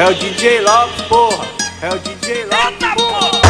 É o DJ Lopes, porra. É o DJ Lopes, porra.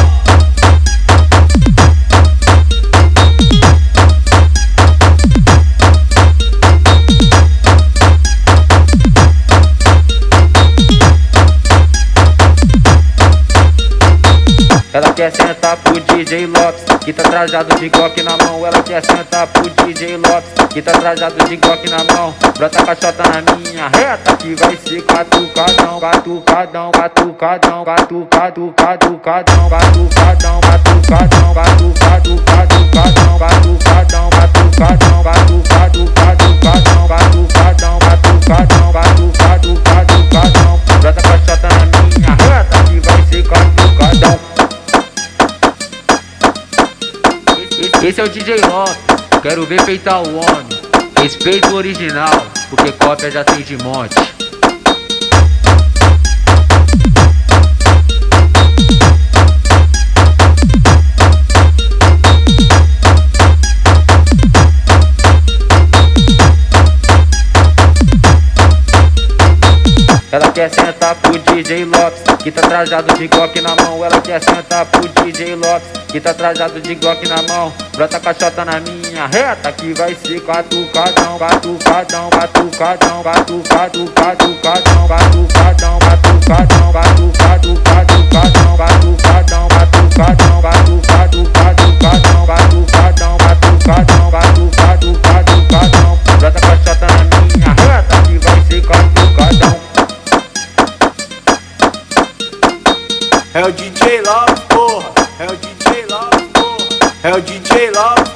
Ela quer sentar pro DJ Lopes, que tá trajado de Glock na mão. Ela quer sentar pro DJ Lopes, que tá trajado de Glock na mão. Brota caixota na minha reta, que vai ser catucadão, catucadão, catucadão, catucado, catucadão, catucadão, catucadão, catucado, catucadão, catucadão, catucadão, catucado, catucadão, catucadão, catucadão, catucado, catucadão. Brota caixota na minha reta, que vai ser catucadão. Esse é o DJ Lopes, quero ver peitar o homem. Respeito o original, porque cópia já tem de monte. Ela quer sentar pro DJ Lopes, que tá trajado de Glock na mão. Ela quer sentar pro DJ Lopes, que tá trajado de Glock na mão. Brota caixota na minha reta, que vai ser catucadão, catucadão, catucadão, catucado, catucadão, catucadão, catucadão, catucado, catucadão, catucadão, catucadão, catucado, catucadão, catucadão, catucadão, catucado, catucadão. Brota caixota na minha reta, que vai ser catucadão. É o DJ Lopes, porra. É o DJ Lopes, porra. É o DJ Lopes.